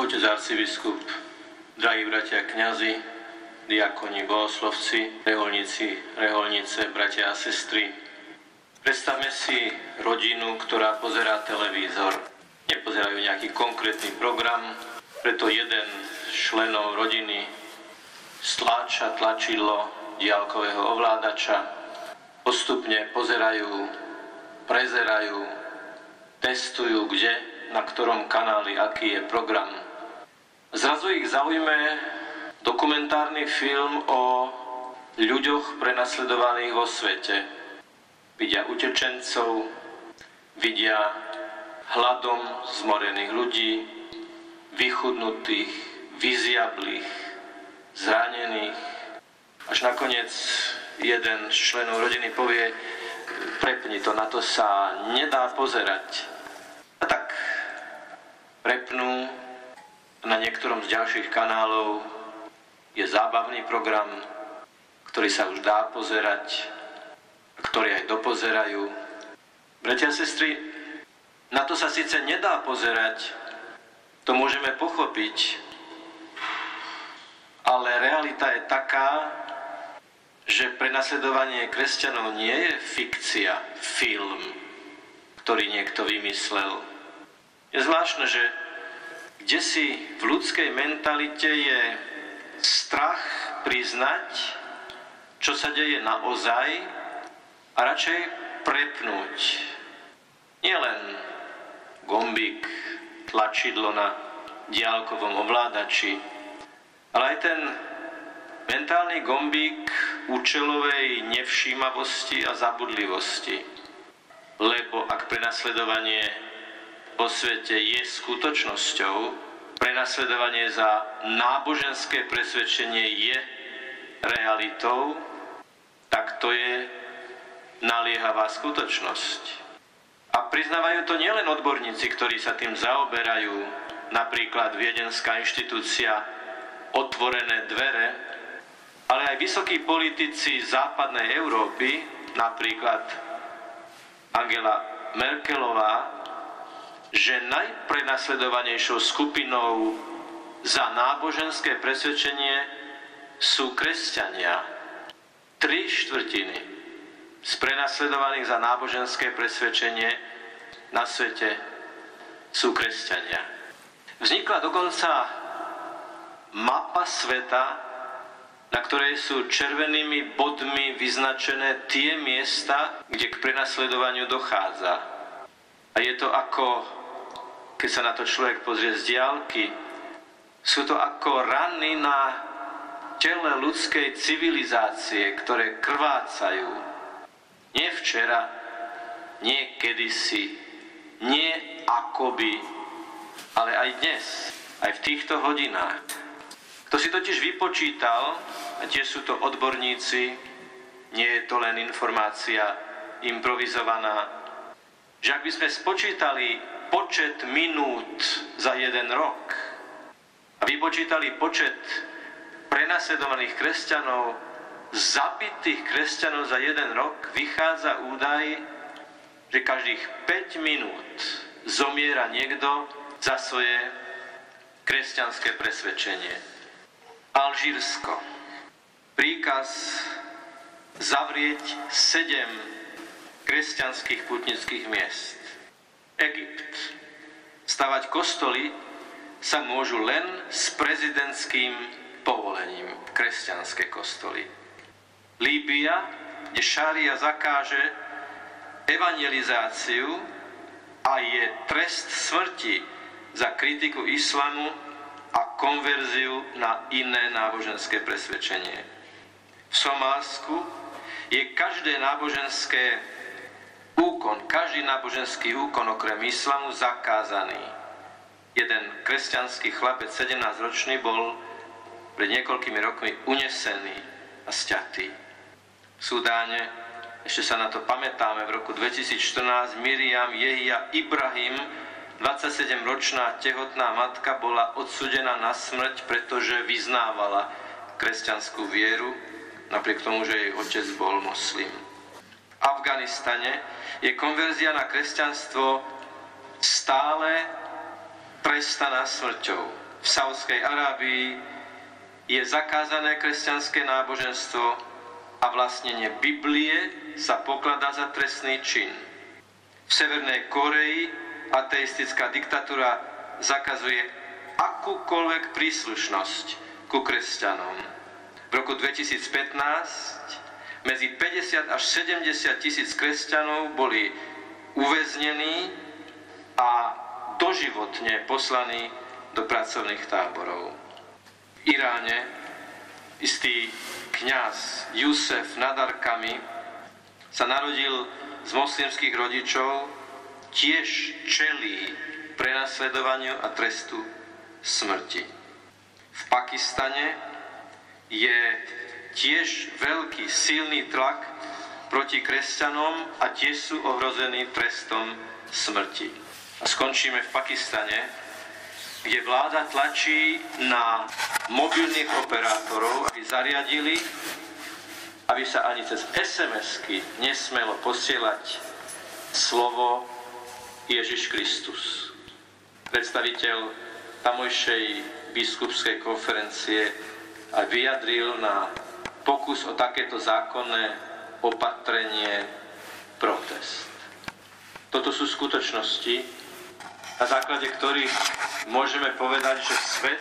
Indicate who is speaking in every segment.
Speaker 1: otec arcibiskup, drahí bratia kňazi, diakoni, bohoslovci, reholníci, reholnice, bratia a sestry. Predstavme si rodinu, ktorá pozerá televízor. Nepozerajú nejaký konkrétny program, preto jeden z členov rodiny stláča tlačidlo diaľkového ovládača. Postupne pozerajú, prezerajú, testujú, kde, na ktorom kanáli, aký je program. Zrazu ich zaujme dokumentárny film o ľuďoch prenasledovaných vo svete. Vidia utečencov, vidia hladom zmorených ľudí, vychudnutých, vyziablých, zranených. Až nakoniec jeden z členov rodiny povie: prepni to, na to sa nedá pozerať. A tak prepnú. Na niektorom z ďalších kanálov je zábavný program, ktorý sa už dá pozerať, ktorý aj dopozerajú. Bratia a sestry, na to sa síce nedá pozerať, to môžeme pochopiť, ale realita je taká, že prenasledovanie kresťanov nie je fikcia, film, ktorý niekto vymyslel. Je zvláštne, že kdesi v ľudskej mentalite je strach priznať, čo sa deje naozaj, a radšej prepnúť nielen gombík, tlačidlo na diaľkovom ovládači, ale aj ten mentálny gombík účelovej nevšímavosti a zabudlivosti. Lebo ak prenasledovanie vo svete je skutočnosťou, prenasledovanie za náboženské presvedčenie je realitou, tak to je naliehavá skutočnosť. A priznávajú to nielen odborníci, ktorí sa tým zaoberajú, napríklad viedenská inštitúcia Otvorené dvere, ale aj vysokí politici západnej Európy, napríklad Angela Merkelová, že najprenasledovanejšou skupinou za náboženské presvedčenie sú kresťania. 3/4 z prenasledovaných za náboženské presvedčenie na svete sú kresťania. Vznikla dokonca mapa sveta, na ktorej sú červenými bodmi vyznačené tie miesta, kde k prenasledovaniu dochádza. A je to ako, keď sa na to človek pozrie z diaľky, sú to ako rany na tele ľudskej civilizácie, ktoré krvácajú. Nie včera, nie kedysi, nie akoby, ale aj dnes, aj v týchto hodinách. Kto si totiž vypočítal, a tiež sú to odborníci, nie je to len informácia improvizovaná, že ak by sme spočítali počet minút za jeden rok a vypočítali počet prenasledovaných kresťanov, zabitých kresťanov za jeden rok, vychádza údaj, že každých 5 minút zomiera niekto za svoje kresťanské presvedčenie. Alžírsko. Príkaz zavrieť 7 kresťanských putnických miest. Egypt. Stavať kostoly sa môžu len s prezidentským povolením. Kresťanské kostoly. Líbia, kde šária zakáže evangelizáciu a je trest smrti za kritiku islamu a konverziu na iné náboženské presvedčenie. V Somálsku je každý náboženský úkon okrem islamu zakázaný. Jeden kresťanský chlapec, 17-ročný, bol pred niekoľkými rokmi unesený a sťatý. V Sudáne, ešte sa na to pamätáme, v roku 2014 Miriam Jehia Ibrahim, 27-ročná tehotná matka, bola odsúdená na smrť, pretože vyznávala kresťanskú vieru, napriek tomu, že jej otec bol moslim. V Afganistane je konverzia na kresťanstvo stále trestaná smrťou. V v Saudskej Arábii je zakázané kresťanské náboženstvo a vlastnenie Biblie sa pokladá za trestný čin. V Severnej Kórei ateistická diktatúra zakazuje akúkoľvek príslušnosť ku kresťanom. V roku 2015 medzi 50 až 70 tisíc kresťanov boli uväznení a doživotne poslaní do pracovných táborov. V Iráne istý kňaz Jusef Nadarkami sa narodil z moslimských rodičov, tiež čelí prenasledovaniu a trestu smrti. V Pakistane je tiež veľký silný tlak proti kresťanom a tiež sú ohrození trestom smrti. A skončíme v Pakistane, kde vláda tlačí na mobilných operátorov, aby zariadili, aby sa ani cez SMS-ky nesmelo posielať slovo Ježiš Kristus. Predstaviteľ tamojšej biskupskej konferencie a vyjadril na pokus o takéto zákonné opatrenie protest. Toto sú skutočnosti, na základe ktorých môžeme povedať, že svet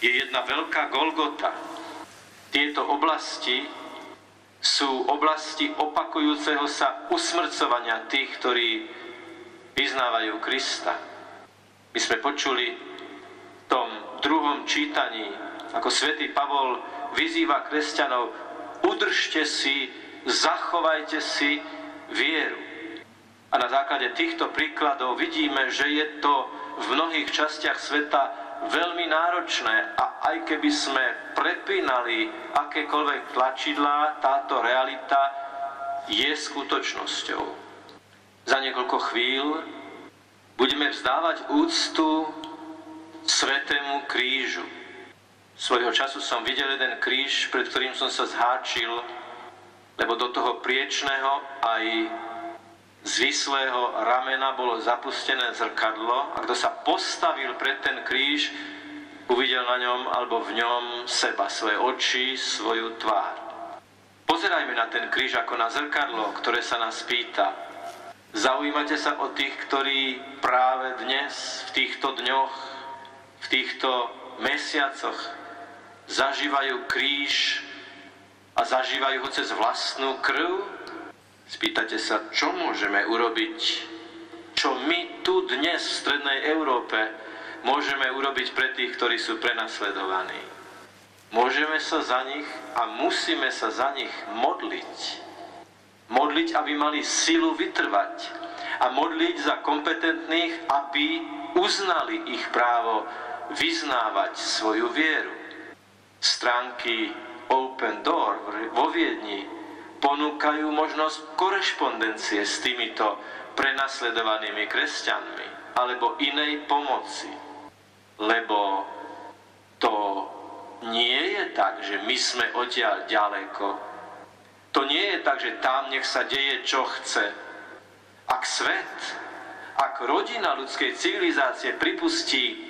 Speaker 1: je jedna veľká Golgota. Tieto oblasti sú oblasti opakujúceho sa usmrcovania tých, ktorí vyznávajú Krista. My sme počuli v tom druhom čítaní, ako svätý Pavol vyzýva kresťanov: udržte si, zachovajte si vieru. A na základe týchto príkladov vidíme, že je to v mnohých častiach sveta veľmi náročné a aj keby sme prepínali akékoľvek tlačidlá, táto realita je skutočnosťou. Za niekoľko chvíľ budeme vzdávať úctu Svätému krížu. Svojho času som videl jeden kríž, pred ktorým som sa zháčil, lebo do toho priečného aj zvislého ramena bolo zapustené zrkadlo a kto sa postavil pred ten kríž, uvidel na ňom alebo v ňom seba, svoje oči, svoju tvár. Pozerajme na ten kríž ako na zrkadlo, ktoré sa nás pýta: zaujímate sa o tých, ktorí práve dnes, v týchto dňoch, v týchto mesiacoch zažívajú kríž a zažívajú ho cez vlastnú krv? Spýtate sa, čo môžeme urobiť, čo my tu dnes v strednej Európe môžeme urobiť pre tých, ktorí sú prenasledovaní. Môžeme sa za nich a musíme sa za nich modliť. Modliť, aby mali silu vytrvať. A modliť za kompetentných, aby uznali ich právo vyznávať svoju vieru. Stránky Open Door vo Viedni ponúkajú možnosť korešpondencie s týmito prenasledovanými kresťanmi alebo inej pomoci. Lebo to nie je tak, že my sme odtiaľ ďaleko. To nie je tak, že tam nech sa deje, čo chce. Ak svet, ak rodina ľudskej civilizácie pripustí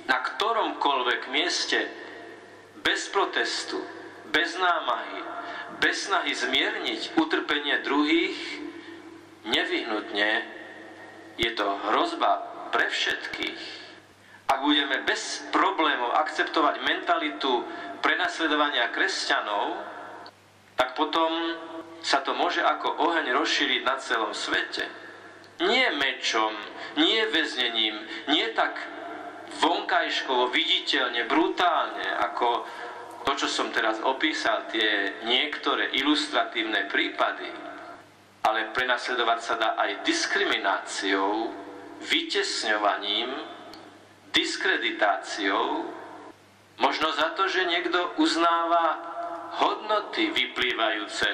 Speaker 1: na ktoromkoľvek mieste bez protestu, bez námahy, bez snahy zmierniť utrpenie druhých, nevyhnutne je to hrozba pre všetkých. Ak budeme bez problémov akceptovať mentalitu prenasledovania kresťanov, tak potom sa to môže ako oheň rozšíriť na celom svete. Nie mečom, nie väznením, nie tak vonkajškovo, viditeľne, brutálne, ako to, čo som teraz opísal, tie niektoré ilustratívne prípady, ale prenasledovať sa dá aj diskrimináciou, vytesňovaním, diskreditáciou, možno za to, že niekto uznáva hodnoty vyplývajúce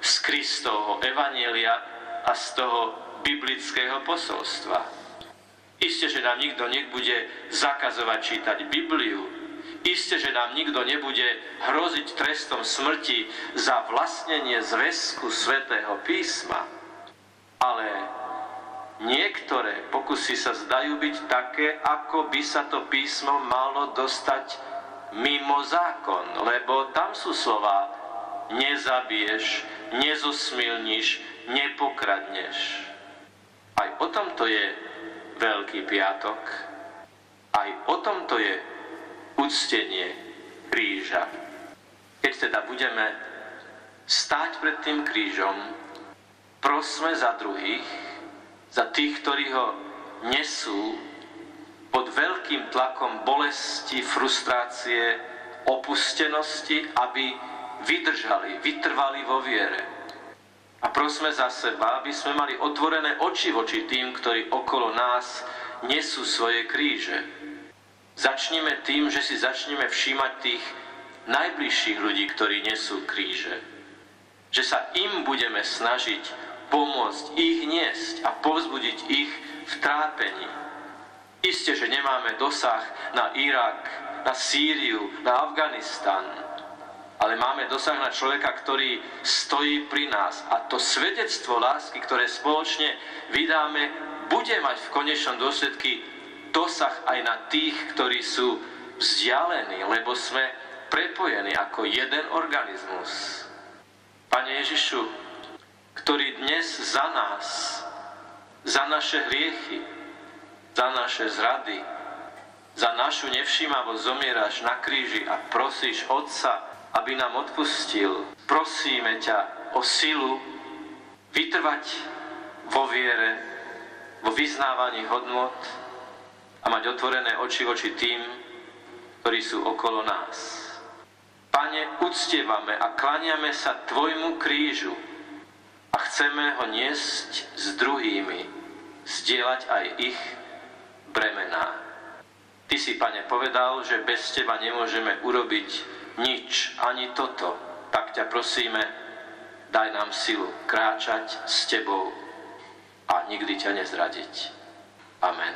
Speaker 1: z Kristovho evanjelia a z toho biblického posolstva. Isté, že nám nikto nebude zakazovať čítať Bibliu. Isté, že nám nikto nebude hroziť trestom smrti za vlastnenie zväzku Svätého písma. Ale niektoré pokusy sa zdajú byť také, ako by sa to písmo malo dostať mimo zákon, lebo tam sú slová nezabiješ, nezosmilníš, nepokradneš. Aj o tomto je Veľký piatok, aj o tomto je uctenie kríža. Keď teda budeme stáť pred tým krížom, prosme za druhých, za tých, ktorí ho nesú pod veľkým tlakom bolesti, frustrácie, opustenosti, aby vydržali, vytrvali vo viere. A prosme za seba, aby sme mali otvorené oči voči tým, ktorí okolo nás nesú svoje kríže. Začnime tým, že si začneme všímať tých najbližších ľudí, ktorí nesú kríže. Že sa im budeme snažiť pomôcť ich niesť a povzbudiť ich v trápení. Isté, že nemáme dosah na Irak, na Sýriu, na Afganistan, ale máme dosah na človeka, ktorý stojí pri nás. A to svedectvo lásky, ktoré spoločne vydáme, bude mať v konečnom dôsledku dosah aj na tých, ktorí sú vzdialení, lebo sme prepojení ako jeden organizmus. Pane Ježišu, ktorý dnes za nás, za naše hriechy, za naše zrady, za našu nevšímavosť zomieraš na kríži a prosíš Otca, aby nám odpustil. Prosíme ťa o silu vytrvať vo viere, vo vyznávaní hodnôt a mať otvorené oči voči tým, ktorí sú okolo nás. Pane, uctievame a klaniame sa Tvojmu krížu a chceme ho niesť s druhými, zdieľať aj ich bremená. Ty si, Pane, povedal, že bez Teba nemôžeme urobiť nič, ani toto. Tak ťa prosíme, daj nám silu kráčať s Tebou a nikdy ťa nezradiť. Amen.